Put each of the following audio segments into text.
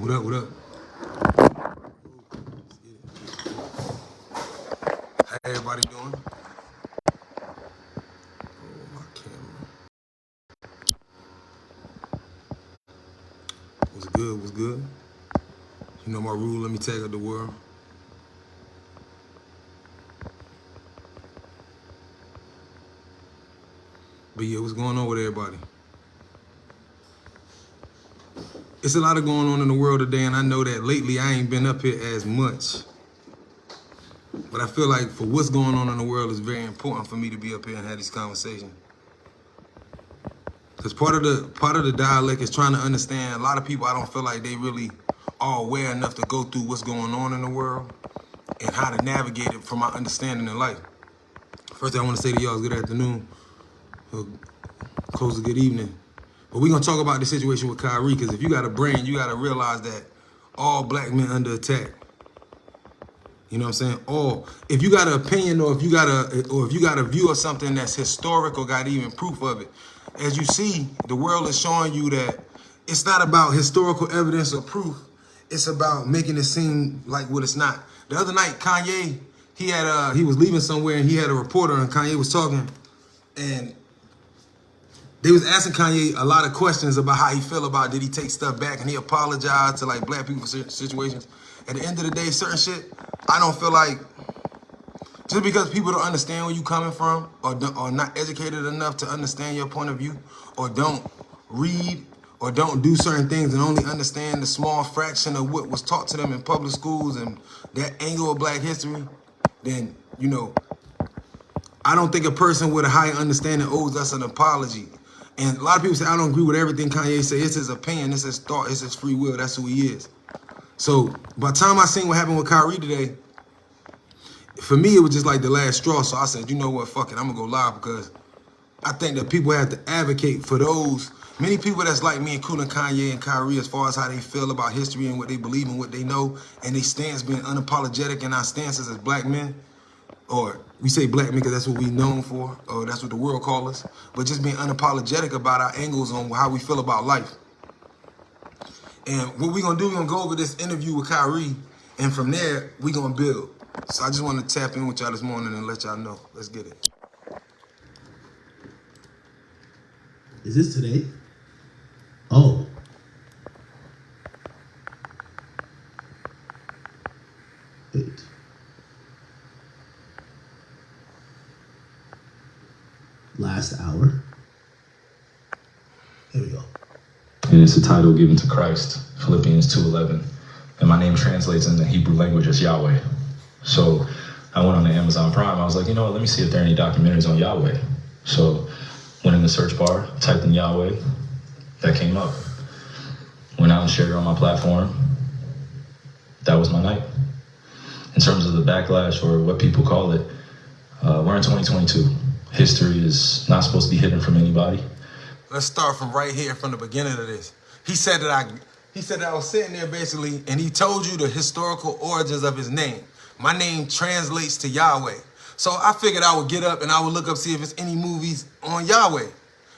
What up, what up? How everybody doing? Oh, my camera. What's good, what's good? You know my rule, let me tag up the world. But yeah, what's going on with everybody? It's a lot of going on in the world today, and I know that lately I ain't been up here as much. But I feel like for what's going on in the world, it's very important for me to be up here and have these conversations. Because part of the dialect is trying to understand. A lot of people, I don't feel like they really are aware enough to go through what's going on in the world and how to navigate it from my understanding in life. First thing I want to say to y'all is good afternoon, or close to good evening. But we're going to talk about the situation with Kyrie, because if you got a brain, you got to realize that all black men under attack. You know what I'm saying? Or if you got an opinion, or if you got a view of something that's historic or got even proof of it, as you see, the world is showing you that it's not about historical evidence or proof. It's about making it seem like what it's not. The other night, Kanye, he was leaving somewhere and he had a reporter, and Kanye was talking, and they was asking Kanye a lot of questions about how he feel about, did he take stuff back, and he apologized to like black people for certain situations. At the end of the day, certain shit, I don't feel like, just because people don't understand where you coming from, or not educated enough to understand your point of view, or don't read, or don't do certain things and only understand the small fraction of what was taught to them in public schools and that angle of black history, then, you know, I don't think a person with a higher understanding owes us an apology. And a lot of people say, I don't agree with everything Kanye say. It's his opinion, it's his thought, it's his free will. That's who he is. So by the time I seen what happened with Kyrie today, for me, it was just like the last straw. So I said, you know what, fuck it, I'm gonna go live, because I think that people have to advocate for those many people that's like me, including Kanye and Kyrie, as far as how they feel about history and what they believe and what they know, and they stance being unapologetic in our stances as black men. Or we say black men because that's what we known for, or that's what the world calls us, but just being unapologetic about our angles on how we feel about life. And what we're gonna do, we're gonna go over this interview with Kyrie, and from there, we're gonna build. So I just want to tap in with y'all this morning and let y'all know. Let's get it. Is this today? Oh. Wait. Last hour. Here we go. And it's a title given to Christ, Philippians 2:11. And my name translates in the Hebrew language as Yahweh. So I went on to Amazon Prime. I was like, you know what, let me see if there are any documentaries on Yahweh. So went in the search bar, typed in Yahweh, that came up. Went out and shared it on my platform. That was my night. In terms of the backlash, or what people call it, we're in 2022. History is not supposed to be hidden from anybody. Let's start from right here, from the beginning of this. He said that I was sitting there basically, and he told you the historical origins of his name. My name translates to Yahweh. So I figured I would get up and I would look up, see if there's any movies on Yahweh,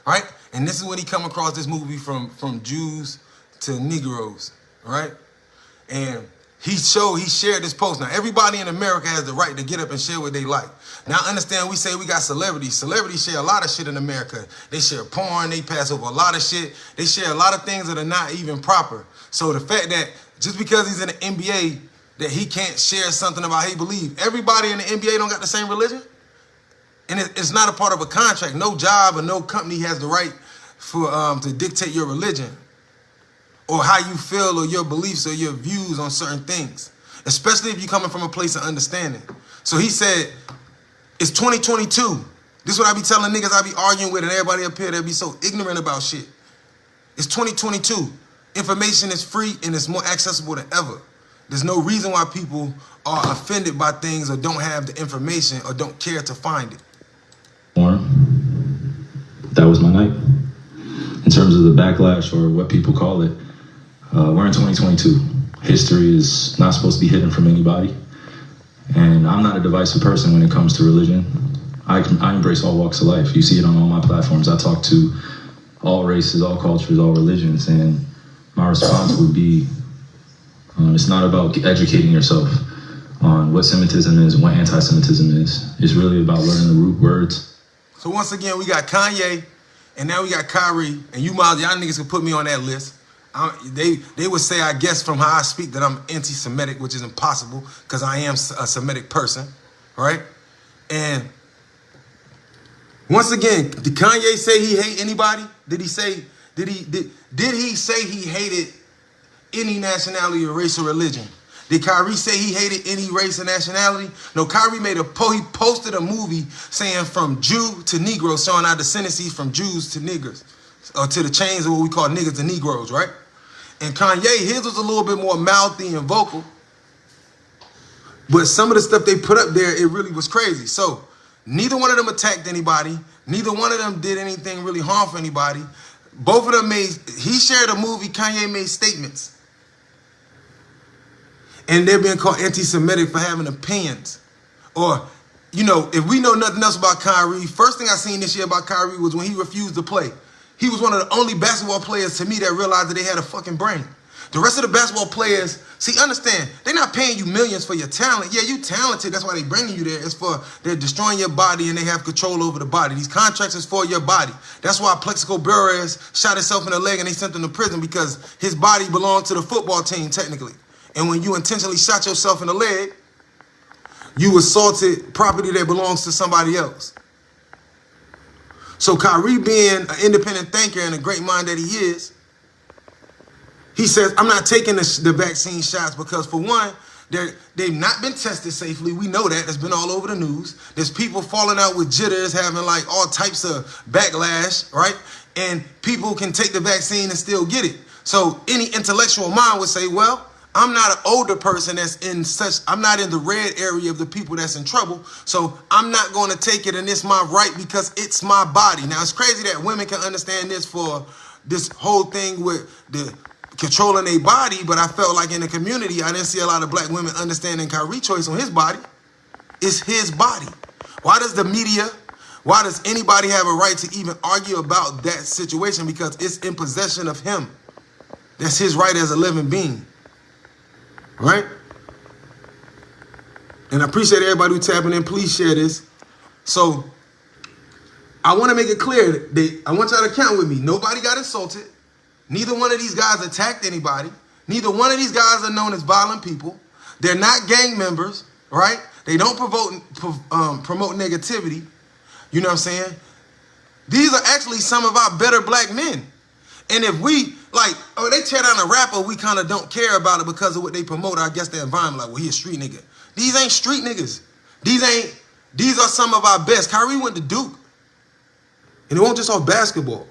right? And this is when he come across this movie from Jews to Negroes, right? And he shared this post. Now, everybody in America has the right to get up and share what they like. Now, understand, we say we got celebrities. Celebrities share a lot of shit in America. They share porn, they pass over a lot of shit. They share a lot of things that are not even proper. So the fact that just because he's in the NBA, that he can't share something about how he believes. Everybody in the NBA don't got the same religion. And it's not a part of a contract. No job or no company has the right for to dictate your religion, or how you feel, or your beliefs, or your views on certain things, especially if you're coming from a place of understanding. So he said, it's 2022. This is what I be telling niggas I be arguing with, and everybody up here that be so ignorant about shit. It's 2022. Information is free and it's more accessible than ever. There's no reason why people are offended by things, or don't have the information, or don't care to find it. That was my night. In terms of the backlash, or what people call it, we're in 2022. History is not supposed to be hidden from anybody. And I'm not a divisive person when it comes to religion. I embrace all walks of life. You see it on all my platforms. I talk to all races, all cultures, all religions. And my response would be It's not about educating yourself on what Semitism is and what anti-Semitism is. It's really about learning the root words. So once again, we got Kanye, and now we got Kyrie, and you Miles, y'all niggas can put me on that list. They would say, I guess, from how I speak, that I'm anti-Semitic, which is impossible because I am a Semitic person, right? And once again, did Kanye say he hate anybody? Did he say he hated any nationality or race or religion? Did Kyrie say he hated any race or nationality? No, Kyrie he posted a movie saying from Jew to Negro, showing our descendancies from Jews to niggers, or to the chains of what we call niggas and Negroes, right? And Kanye, his was a little bit more mouthy and vocal. But some of the stuff they put up there, it really was crazy. So neither one of them attacked anybody. Neither one of them did anything really harmful for anybody. Both of them he shared a movie, Kanye made statements. And they're being called anti-Semitic for having opinions. Or, you know, if we know nothing else about Kyrie, first thing I seen this year about Kyrie was when he refused to play. He was one of the only basketball players to me that realized that they had a fucking brain. The rest of the basketball players, see, understand, they're not paying you millions for your talent. Yeah, you talented, that's why they bringing you there. It's for, they're destroying your body and they have control over the body. These contracts is for your body. That's why Plexico Burress shot himself in the leg and they sent him to prison, because his body belonged to the football team, technically. And when you intentionally shot yourself in the leg, you assaulted property that belongs to somebody else. So Kyrie, being an independent thinker and a great mind that he is, he says, I'm not taking the vaccine shots because, for one, they've not been tested safely. We know that. It's been all over the news. There's people falling out with jitters, having like all types of backlash, right? And people can take the vaccine and still get it. So any intellectual mind would say, well, I'm not an older person I'm not in the red area of the people that's in trouble, so I'm not going to take it, and it's my right because it's my body. Now, it's crazy that women can understand this for this whole thing with the controlling their body, but I felt like in the community, I didn't see a lot of black women understanding Kyrie's choice on his body. It's his body. Why does the media, why does anybody have a right to even argue about that situation? Because it's in possession of him. That's his right as a living being. Right? And I appreciate everybody who's tapping in. Please share this. So I want to make it clear that I want y'all to count with me. Nobody got insulted. Neither one of these guys attacked anybody. Neither one of these guys are known as violent people. They're not gang members, right? They don't promote negativity. You know what I'm saying? These are actually some of our better black men. And if we, like, oh, they tear down a rapper, we kind of don't care about it because of what they promote, I guess, the environment. Like, well, he a street nigga. These ain't street niggas. These are some of our best. Kyrie went to Duke. And it won't just off basketball.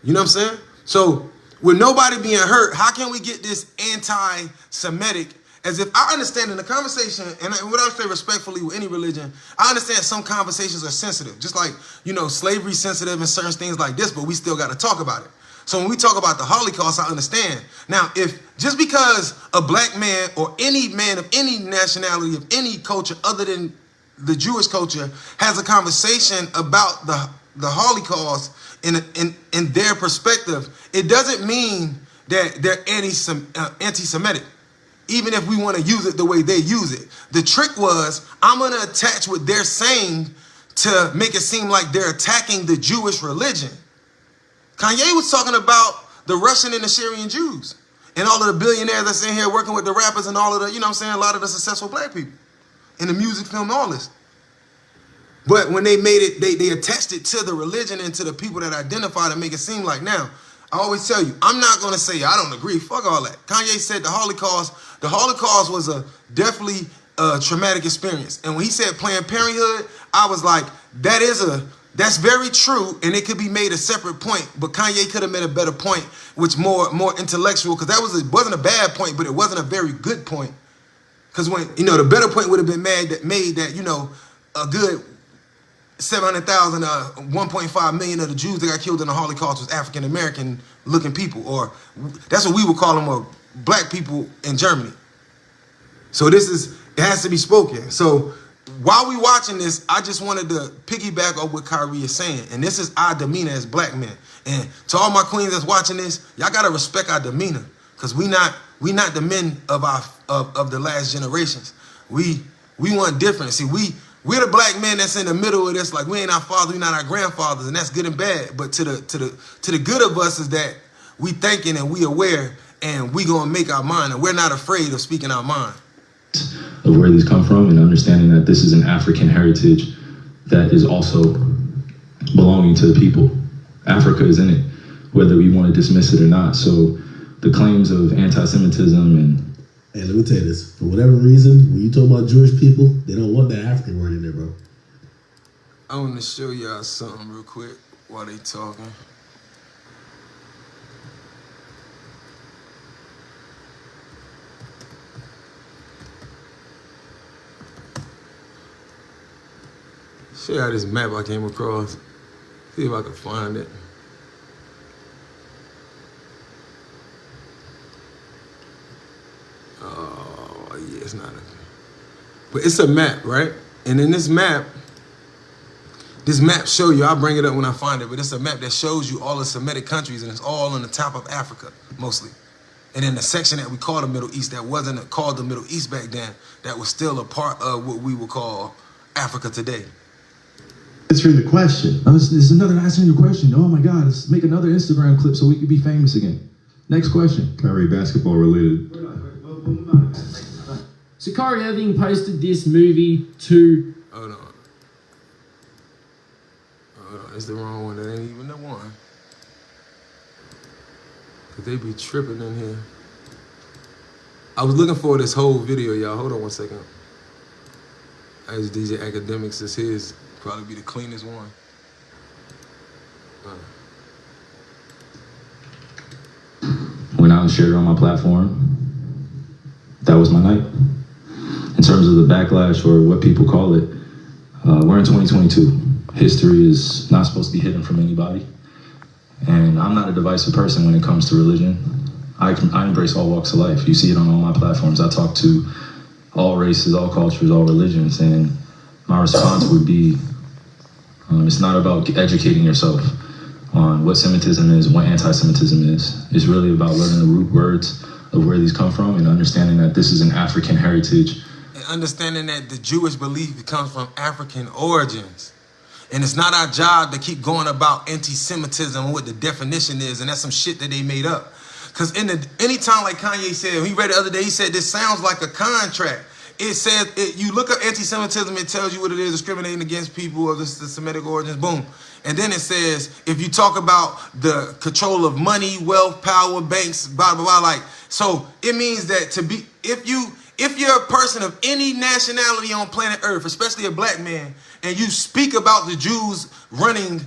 You know what I'm saying? So, with nobody being hurt, how can we get this anti-Semitic? As if I understand in the conversation, and what I say respectfully with any religion, I understand some conversations are sensitive. Just like, you know, slavery sensitive and certain things like this, but we still got to talk about it. So when we talk about the Holocaust, I understand. Now, if just because a black man or any man of any nationality, of any culture other than the Jewish culture, has a conversation about the Holocaust in their perspective, it doesn't mean that they're anti-Semitic, even if we want to use it the way they use it. The trick was, I'm going to attach what they're saying to make it seem like they're attacking the Jewish religion. Kanye was talking about the Russian and the Syrian Jews and all of the billionaires that's in here working with the rappers and all of the, you know what I'm saying, a lot of the successful black people in the music, film, all this. But when they made it, they attached it to the religion and to the people that identify to make it seem like, now, I always tell you, I'm not going to say I don't agree. Fuck all that. Kanye said the Holocaust was definitely a traumatic experience. And when he said Planned Parenthood, I was like, that's very true, and it could be made a separate point, but Kanye could have made a better point, which more intellectual, because it wasn't a bad point, but it wasn't a very good point. Because when, you know, the better point would have been made that, you know, a good 700,000, 1.5 million of the Jews that got killed in the Holocaust was African-American looking people, or that's what we would call them, or black people in Germany. So it has to be spoken. So while we watching this, I just wanted to piggyback on what Kyrie is saying. And this is our demeanor as black men. And to all my queens that's watching this, y'all got to respect our demeanor. Because we not We not the men of of the last generations. We want different. See, we're the black men that's in the middle of this. Like, we ain't our father, we not our grandfathers, and that's good and bad. But to the good of us is that we thinking and we aware, and we gonna make our mind, and we're not afraid of speaking our mind. Of where these come from, and understanding that this is an African heritage that is also belonging to the people. Africa is in it, whether we want to dismiss it or not. So the claims of anti-Semitism and... Hey, let me tell you this. For whatever reason, when you talk about Jewish people, they don't want that African word in there, bro. I want to show y'all something real quick while they talking. Show y'all this map I came across. See if I can find it. Oh, yeah, it's not a... But it's a map, right? And in this map show you, I'll bring it up when I find it, but it's a map that shows you all the Semitic countries, and it's all on the top of Africa, mostly. And in the section that we call the Middle East, that wasn't called the Middle East back then, that was still a part of what we would call Africa today. Answering the question. This is another answering your question. Oh my God, let's make another Instagram clip so we can be famous again. Next question. Kyrie, basketball related. So Kyrie Irving posted this movie to... Hold on. It's the wrong one. That ain't even the one. Cause they be tripping in here. I was looking for this whole video, y'all. Hold on one second. As DJ Academics is his. Probably be the cleanest one. Went out and shared it on my platform. That was my night. In terms of the backlash or what people call it, we're in 2022. History is not supposed to be hidden from anybody. And I'm not a divisive person when it comes to religion. I embrace all walks of life. You see it on all my platforms. I talk to all races, all cultures, all religions, and my response would be, it's not about educating yourself on what Semitism is, what anti-Semitism is. It's really about learning the root words of where these come from and understanding that this is an African heritage. And understanding that the Jewish belief comes from African origins. And it's not our job to keep going about anti-Semitism and what the definition is, and that's some shit that they made up. Because anytime, like Kanye said, he read the other day, he said, this sounds like a contract. It says, you look up anti-Semitism, it tells you what it is, discriminating against people of the Semitic origins, boom. And then it says, if you talk about the control of money, wealth, power, banks, blah, blah, blah, like, so it means that if you're a person of any nationality on planet Earth, especially a black man, and you speak about the Jews running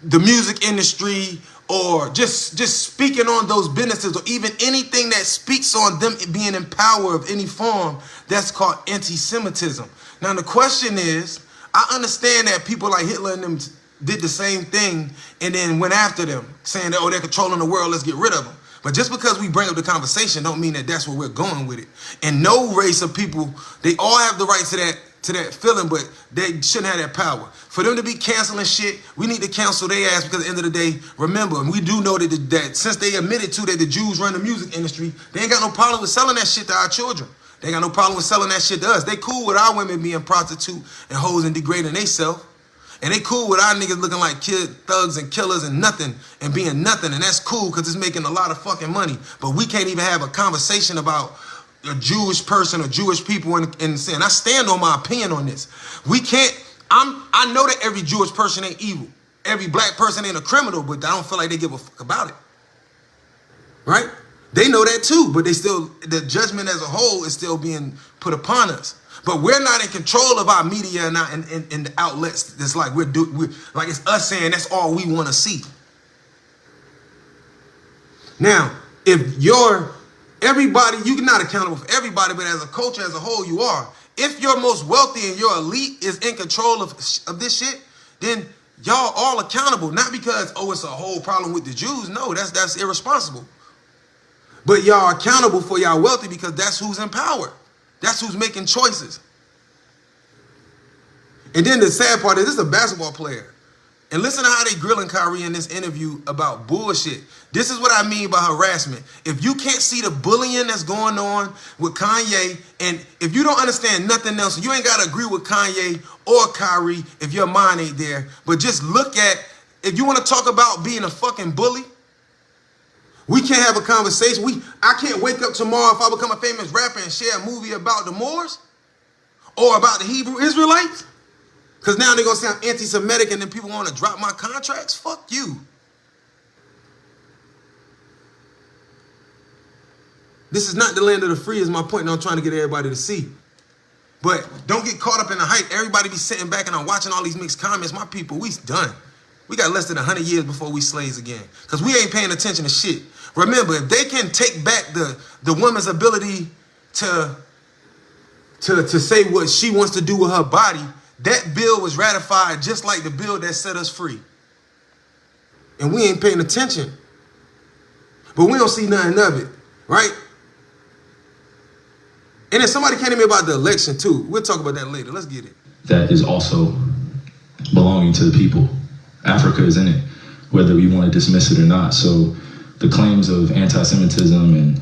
the music industry, or just speaking on those businesses, or even anything that speaks on them being in power of any form, that's called anti-Semitism. Now the question is, I understand that people like Hitler and them did the same thing and then went after them, saying that, oh, they're controlling the world, let's get rid of them. But just because we bring up the conversation don't mean that that's where we're going with it. And no race of people, they all have the right to that feeling, but they shouldn't have that power. For them to be canceling shit, we need to cancel their ass, because at the end of the day, remember, and we do know that since they admitted to that the Jews run the music industry, they ain't got no problem with selling that shit to our children. They ain't got no problem with selling that shit to us. They cool with our women being prostitute and hoes and degrading themselves. And they cool with our niggas looking like thugs and killers and nothing and being nothing. And that's cool because it's making a lot of fucking money. But we can't even have a conversation about a Jewish person or Jewish people in sin. I stand on my opinion on this. We can't, I know that every Jewish person ain't evil. Every black person ain't a criminal, but I don't feel like they give a fuck about it. Right? They know that too, but the judgment as a whole is still being put upon us. But we're not in control of our media and the outlets. It's like we're like it's us saying that's all we want to see. Now, if everybody, you're not accountable for everybody, but as a culture as a whole, you are. If your most wealthy and your elite is in control of this shit, then y'all all accountable. Not because, oh, it's a whole problem with the Jews. No, that's irresponsible. But y'all accountable for y'all wealthy because that's who's in power. That's who's making choices. And then the sad part is this is a basketball player. And listen to how they grilling Kyrie in this interview about bullshit. This is what I mean by harassment. If you can't see the bullying that's going on with Kanye, and if you don't understand nothing else, you ain't got to agree with Kanye or Kyrie if your mind ain't there. But just look at, if you want to talk about being a fucking bully, we can't have a conversation. I can't wake up tomorrow if I become a famous rapper and share a movie about the Moors or about the Hebrew Israelites. Because now they're going to say I'm anti-Semitic and then people want to drop my contracts? Fuck you. This is not the land of the free is my point, and I'm trying to get everybody to see. But don't get caught up in the hype. Everybody be sitting back and I'm watching all these mixed comments. My people, we's done. We got less than 100 years before we slaves again. Because we ain't paying attention to shit. Remember, if they can take back the woman's ability to say what she wants to do with her body, that bill was ratified just like the bill that set us free. And we ain't paying attention. But we don't see nothing of it, right? And then somebody came to me about the election too. We'll talk about that later. Let's get it. That is also belonging to the people. Africa is in it, whether we want to dismiss it or not. So the claims of anti-Semitism and...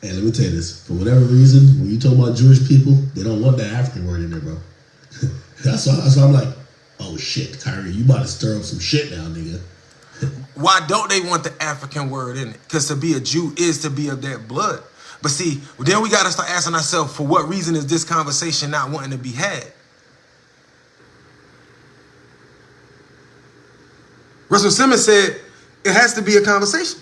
Hey, let me tell you this. For whatever reason, when you talk about Jewish people, they don't want that African word in there, bro. That's why I'm like, oh shit, Kyrie, you about to stir up some shit now, nigga. Why don't they want the African word in it? Because to be a Jew is to be of that blood. But see, then we got to start asking ourselves, for what reason is this conversation not wanting to be had? Russell Simmons said it has to be a conversation.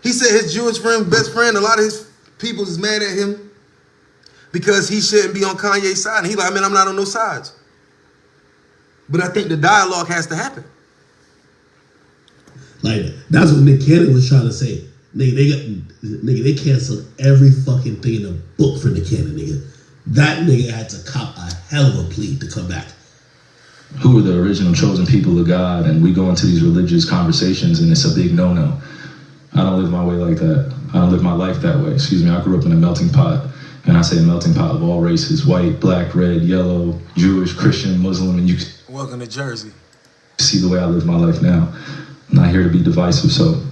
He said his Jewish friend, best friend, a lot of his people is mad at him because he shouldn't be on Kanye's side. And he's like, man, I'm not on no sides. But I think the dialogue has to happen. Like, that's what Nick Cannon was trying to say. Nigga, they canceled every fucking thing in the book for Nick Cannon, nigga. That nigga had to cop a hell of a plea to come back. Who are the original chosen people of God? And we go into these religious conversations and it's a big no-no. I don't live my way like that. I don't live my life that way. Excuse me, I grew up in a melting pot. And I say a melting pot of all races, white, black, red, yellow, Jewish, Christian, Muslim, and you can Welcome to Jersey. see the way I live my life now. I'm not here to be divisive, so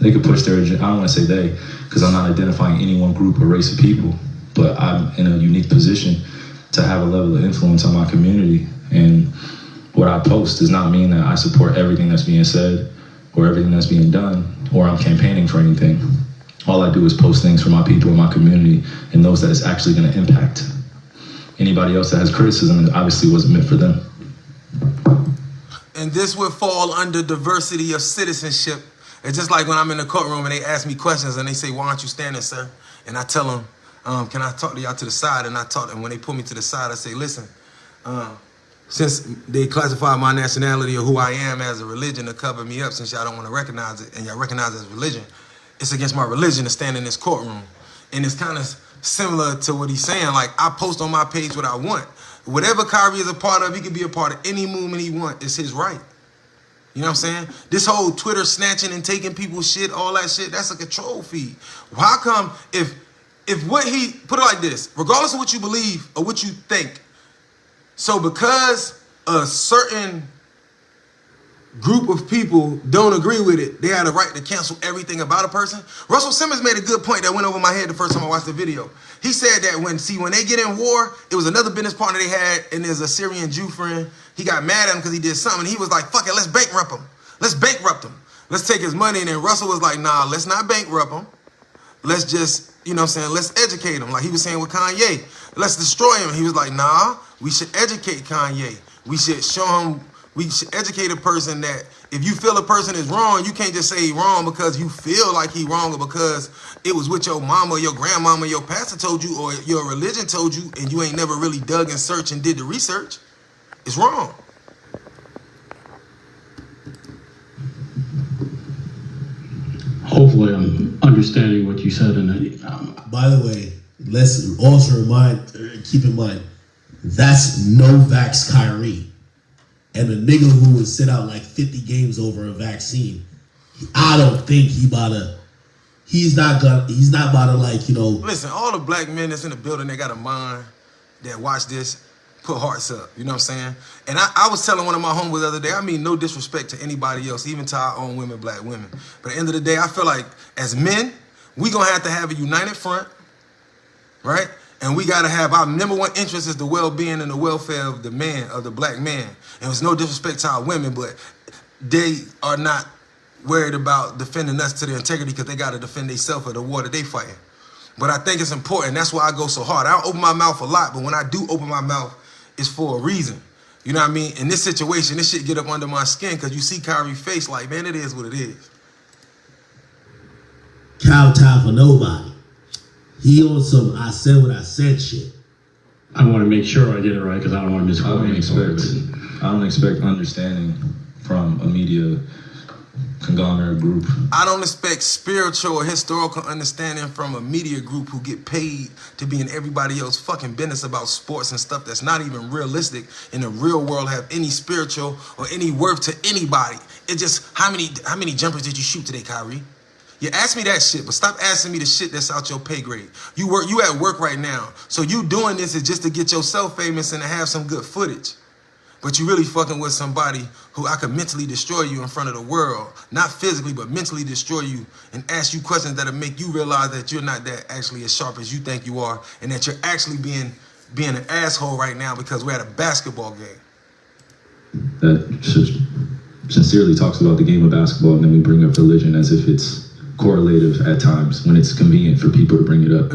they could push their agenda. I don't want to say they, because I'm not identifying any one group or race of people, but I'm in a unique position to have a level of influence on my community. And what I post does not mean that I support everything that's being said or everything that's being done, or I'm campaigning for anything. All I do is post things for my people and my community and those that it's actually going to impact. Anybody else that has criticism, it obviously wasn't meant for them. And this would fall under diversity of citizenship. It's just like when I'm in the courtroom and they ask me questions and they say, why aren't you standing, sir? And I tell them, can I talk to y'all to the side? And I talk to them. When they pull me to the side, I say, listen, since they classify my nationality or who I am as a religion to cover me up, since y'all don't want to recognize it and y'all recognize it as religion, it's against my religion to stand in this courtroom. And it's kind of similar to what he's saying. Like, I post on my page what I want. Whatever Kyrie is a part of, he can be a part of any movement he wants. It's his right. You know what I'm saying? This whole Twitter snatching and taking people's shit, all that shit, that's a control feed. How come if what he, put it like this, regardless of what you believe or what you think, so because a certain group of people don't agree with it, they had a right to cancel everything about a person? Russell Simmons made a good point that went over my head the first time I watched the video. He said that when they get in war, it was another business partner they had, and there's a Syrian Jew friend. He got mad at him because he did something. He was like, fuck it, let's bankrupt him. Let's bankrupt him. Let's take his money. And then Russell was like, nah, let's not bankrupt him. Let's just, you know what I'm saying, let's educate him. Like he was saying with Kanye. Let's destroy him. He was like, nah, we should educate Kanye. We should show him, we should educate a person that if you feel a person is wrong, you can't just say he wrong because you feel like he wrong or because it was what your mama, your grandmama, your pastor told you or your religion told you and you ain't never really dug and searched and did the research. It's wrong. Hopefully I'm understanding what you said. And By the way, let's also keep in mind, that's no vax Kyrie. And a nigga who would sit out like 50 games over a vaccine, I don't think he's not about to like, you know. Listen, all the black men that's in the building, they got a mind that watch this. put hearts up. You know what I'm saying? And I was telling one of my homeboys the other day, I mean no disrespect to anybody else, even to our own women, black women. But at the end of the day, I feel like as men, we gonna have a united front, right? And we gotta have our number one interest is the well-being and the welfare of the man, of the black man. And it's no disrespect to our women, but they are not worried about defending us to their integrity because they gotta defend themselves or the war that they fighting. But I think it's important. That's why I go so hard. I don't open my mouth a lot, but when I do open my mouth, it's for a reason. You know what I mean? In this situation, this shit get up under my skin because you see Kyrie's face like, man, it is what it is. Cow time for nobody. He on some I said what I said shit. I want to make sure I get it right because I don't want to misquote anything. I don't expect understanding from a media conglomerate group. I don't expect spiritual or historical understanding from a media group who get paid to be in everybody else's fucking business about sports and stuff that's not even realistic in the real world have any spiritual or any worth to anybody. It's just how many jumpers did you shoot today, Kyrie? You ask me that shit, but stop asking me the shit that's out your pay grade. You at work right now. So you doing this is just to get yourself famous and to have some good footage. But you really fucking with somebody who I could mentally destroy you in front of the world. Not physically, but mentally destroy you and ask you questions that'll make you realize that you're not that actually as sharp as you think you are and that you're actually being an asshole right now because we're at a basketball game. That sincerely talks about the game of basketball, and then we bring up religion as if it's correlative at times when it's convenient for people to bring it up.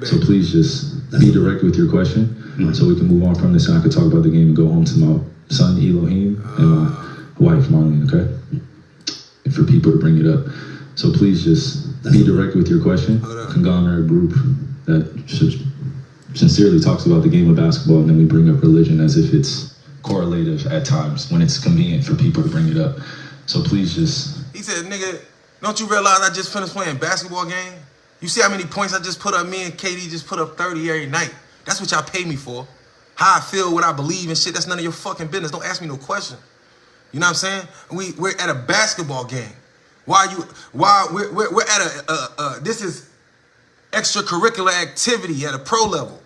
So please just be direct with your question so we can move on from this and I can talk about the game and go home to my son Elohim and my wife Marlene, okay? And for people to bring it up. So please just be direct with your question. Conglomerate group that sincerely talks about the game of basketball and then we bring up religion as if it's correlative at times when it's convenient for people to bring it up. So please just... He said, nigga, don't you realize I just finished playing basketball game? You see how many points I just put up? Me and KD just put up 30 every night. That's what y'all pay me for. How I feel, what I believe and shit, that's none of your fucking business. Don't ask me no question. You know what I'm saying? We're at a basketball game. We're at this is extracurricular activity at a pro level.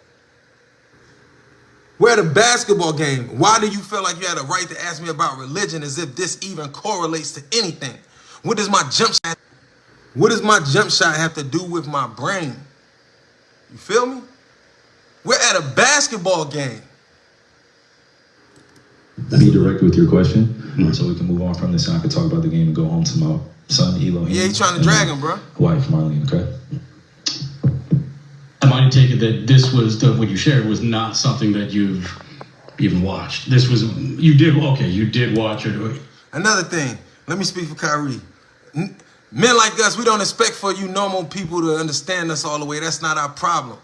We're at a basketball game. Why do you feel like you had a right to ask me about religion as if this even correlates to anything? What does my jump shot have to do with my brain? You feel me? We're at a basketball game. Be direct with your question so we can move on from this and I can talk about the game and go home to my son Elohim. Yeah, he's trying to drag him, bro. Wife Marlene, okay? I might take it that this was what you shared was not something that you've even watched. This was you did watch it. Another thing, let me speak for Kyrie. Men like us, we don't expect for you normal people to understand us all the way. That's not our problem.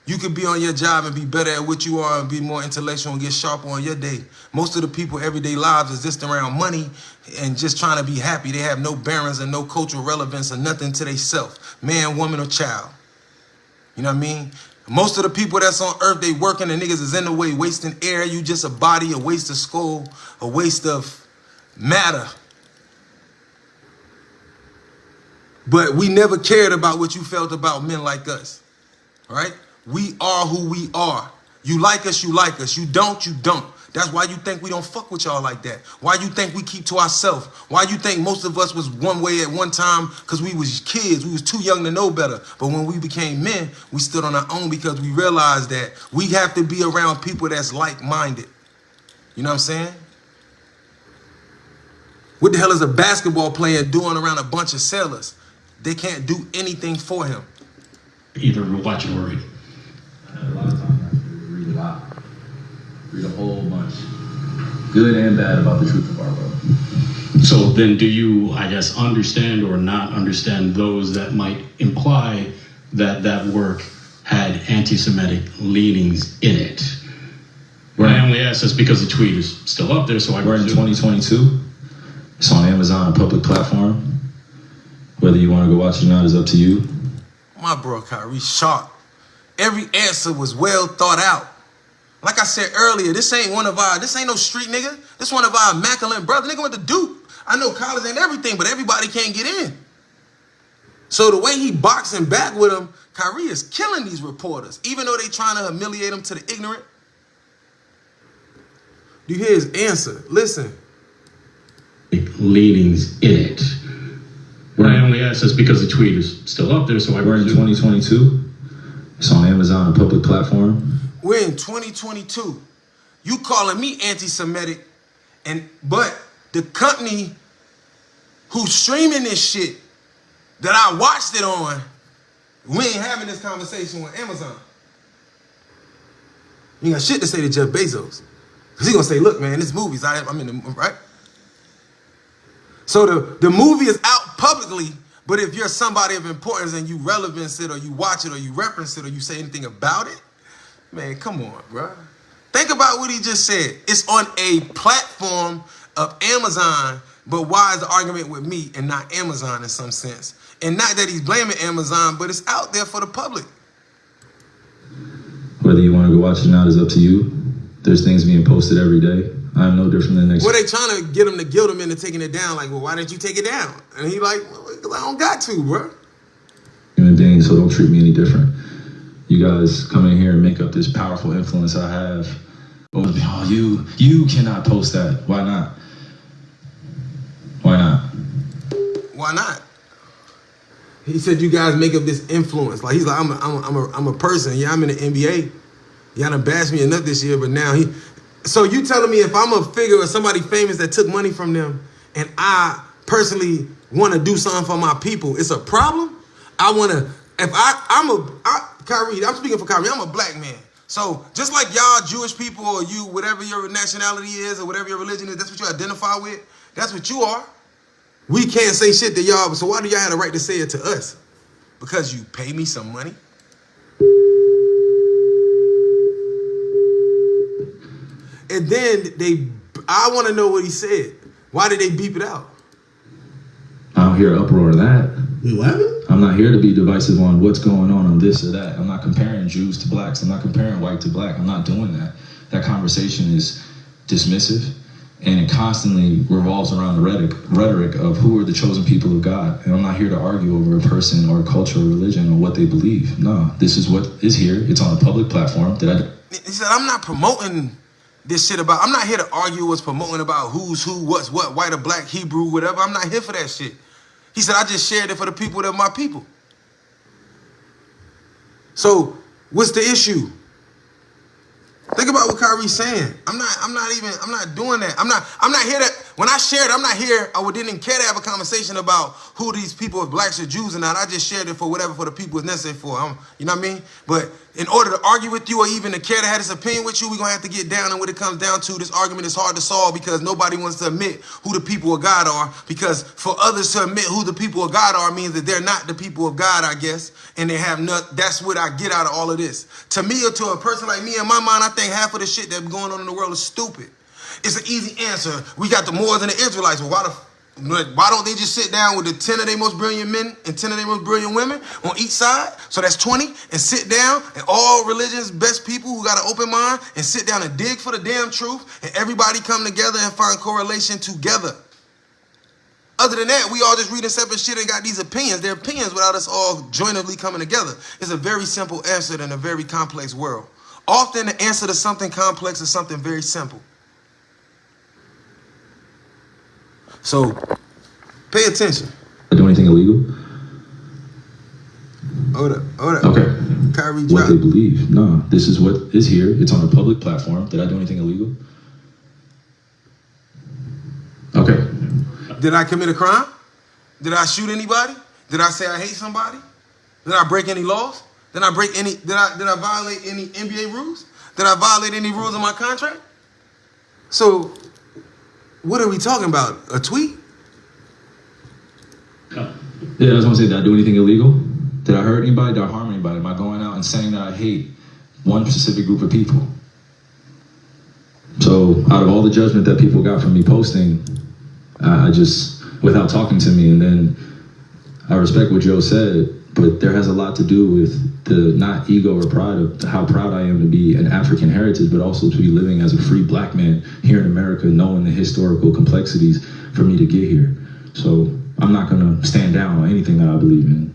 You could be on your job and be better at what you are and be more intellectual and get sharper on your day. Most of the people everyday lives is just around money and just trying to be happy. They have no bearings and no cultural relevance or nothing to themselves, man, woman, or child. You know what I mean? Most of the people that's on earth, they working and niggas is in the way, wasting air. You just a body, a waste of skull, a waste of matter. But we never cared about what you felt about men like us, right? We are who we are. You like us, you like us. You don't, you don't. That's why you think we don't fuck with y'all like that. Why you think we keep to ourselves. Why you think most of us was one way at one time because we was kids. We was too young to know better. But when we became men, we stood on our own because we realized that we have to be around people that's like-minded. You know what I'm saying? What the hell is a basketball player doing around a bunch of sailors? They can't do anything for him. Either watch it or read. A lot of times I read a lot. Read a whole bunch. Good and bad about the truth of our world. So then do you, I guess, understand or not understand those that might imply that that work had anti-Semitic leanings in it? Right. I only ask this because the tweet is still up there, so we're in 2022. It's on Amazon, a public platform. Whether you want to go watch it or not is up to you. My bro Kyrie sharp. Every answer was well thought out. Like I said earlier, this ain't no street nigga. This one of our immaculate brother. Nigga went to Duke. I know college ain't everything, but everybody can't get in. So the way he boxing back with him, Kyrie is killing these reporters. Even though they trying to humiliate him to the ignorant. Do you hear his answer? Listen. Leanings in it. What I only ask is because the tweet is still up there, so I We're in 2022. It's on Amazon, a public platform. We're in 2022. You calling me anti-Semitic, but the company who's streaming this shit that I watched it on, we ain't having this conversation with Amazon. You got shit to say to Jeff Bezos. Cause he gonna say, look, man, this movie's I'm in the movie, right? So the movie is out publicly, but if you're somebody of importance and you relevance it or you watch it or you reference it or you say anything about it, man, come on, bro. Think about what he just said. It's on a platform of Amazon, but why is the argument with me and not Amazon in some sense? And not that he's blaming Amazon, but it's out there for the public. Whether you want to go watch it or not is up to you. There's things being posted every day. I'm no different than the next. Well, they trying to get him to guilt him into taking it down. Like, well, why didn't you take it down? And he like, well, I don't got to, bro. Human being, so don't treat me any different. You guys come in here and make up this powerful influence I have. Oh, you cannot post that. Why not? Why not? Why not? He said you guys make up this influence. Like he's like, I'm a person. Yeah, I'm in the NBA. Y'all done bashed me enough this year, but now he. So you telling me if I'm a figure or somebody famous that took money from them, and I personally want to do something for my people, it's a problem? I want to. If Kyrie, I'm speaking for Kyrie. I'm a black man. So just like y'all Jewish people or you, whatever your nationality is or whatever your religion is, that's what you identify with. That's what you are. We can't say shit to y'all, so why do y'all have the right to say it to us? Because you pay me some money? And then I want to know what he said. Why did they beep it out? I don't hear uproar of that. Wait, what happened? I'm not here to be divisive on what's going on this or that. I'm not comparing Jews to blacks. I'm not comparing white to black. I'm not doing that. That conversation is dismissive, and it constantly revolves around the rhetoric of who are the chosen people of God. And I'm not here to argue over a person or a culture or religion or what they believe. No, this is what is here. It's on a public platform that He said, I'm not promoting this shit about, I'm not here to argue what's promoting about who's who, what's what, white or black, Hebrew, whatever. I'm not here for that shit. He said, I just shared it for the people that are my people. So what's the issue? Think about what Kyrie's saying. I'm not doing that. I'm not here to, when I shared, I'm not here, I didn't care to have a conversation about who these people, if blacks or Jews or not. I just shared it for whatever for the people it's necessary for. You know what I mean? But in order to argue with you or even to care to have this opinion with you, we're going to have to get down. And when it comes down to this argument is hard to solve because nobody wants to admit who the people of God are. Because for others to admit who the people of God are means that they're not the people of God, I guess. And they have not, that's what I get out of all of this. To me or to a person like me, in my mind, I think half of the shit that's going on in the world is stupid. It's an easy answer. We got the Moors and the Israelites. Well, why don't they just sit down with the 10 of their most brilliant men and 10 of their most brilliant women on each side? So that's 20, and sit down, and all religions, best people who got an open mind, and sit down and dig for the damn truth, and everybody come together and find correlation together. Other than that, we all just reading separate shit and got these opinions. They're opinions without us all jointly coming together. It's a very simple answer in a very complex world. Often the answer to something complex is something very simple. So, pay attention. do anything illegal. Hold up. Okay. Kyrie What dropped. they believe. No, this is what is here. It's on a public platform. Did I do anything illegal? Okay. Did I commit a crime? Did I shoot anybody? Did I say I hate somebody? Did I break any laws? Did I break any? Did I violate any NBA rules? Did I violate any rules in my contract? So, what are we talking about? A tweet? Yeah, I was gonna say, did I do anything illegal? Did I hurt anybody? Did I harm anybody? Am I going out and saying that I hate one specific group of people? So, out of all the judgment that people got from me posting, I just, without talking to me, and then I respect what Joe said, but there has a lot to do with the not ego or pride of how proud I am to be an African heritage, but also to be living as a free black man here in America, knowing the historical complexities for me to get here. So I'm not gonna stand down on anything that I believe in.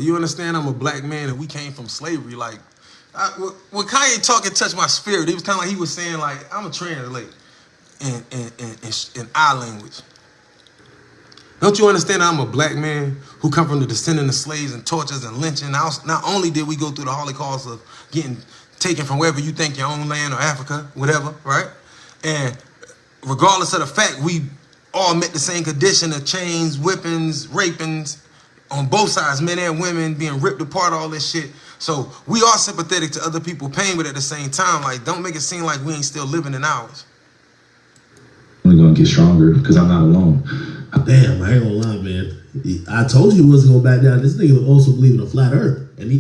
You understand I'm a black man and we came from slavery. Like, When Kanye talking touched my spirit, it was kind of like he was saying, like, I'm a translate in our language. Don't you understand I'm a black man who come from the descendant of slaves and tortures and lynching? Not only did we go through the Holocaust of getting taken from wherever you think your own land or Africa, whatever, right? And regardless of the fact, we all met the same condition of chains, whippings, rapings, on both sides, men and women being ripped apart, all this shit. So we are sympathetic to other people's pain, but at the same time, like, don't make it seem like we ain't still living in ours. I'm only gonna get stronger because I'm not alone. Damn, I ain't gonna lie, man. I told you he wasn't gonna back down. This nigga also believe in a flat earth. And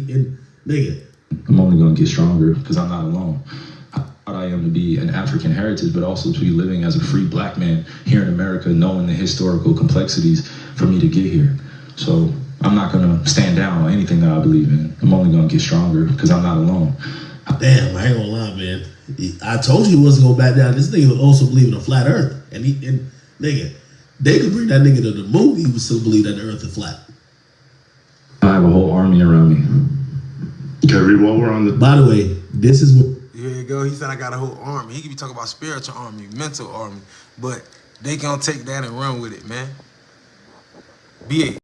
nigga. I'm only gonna get stronger because I'm not alone. How proud I am to be an African heritage, but also to be living as a free black man here in America, knowing the historical complexities for me to get here. So I'm not gonna stand down on anything that I believe in. I'm only gonna get stronger because I'm not alone. Damn, I ain't gonna lie, man. I told you he wasn't gonna back down. This nigga also believe in a flat earth. And nigga, they could bring that nigga to the moon, he would still believe that the earth is flat. I have a whole army around me. Kyrie, while we're on the... By the way, this is what... Here you go. He said I got a whole army. He could be talking about spiritual army, mental army. But they gonna take that and run with it, man. B.A.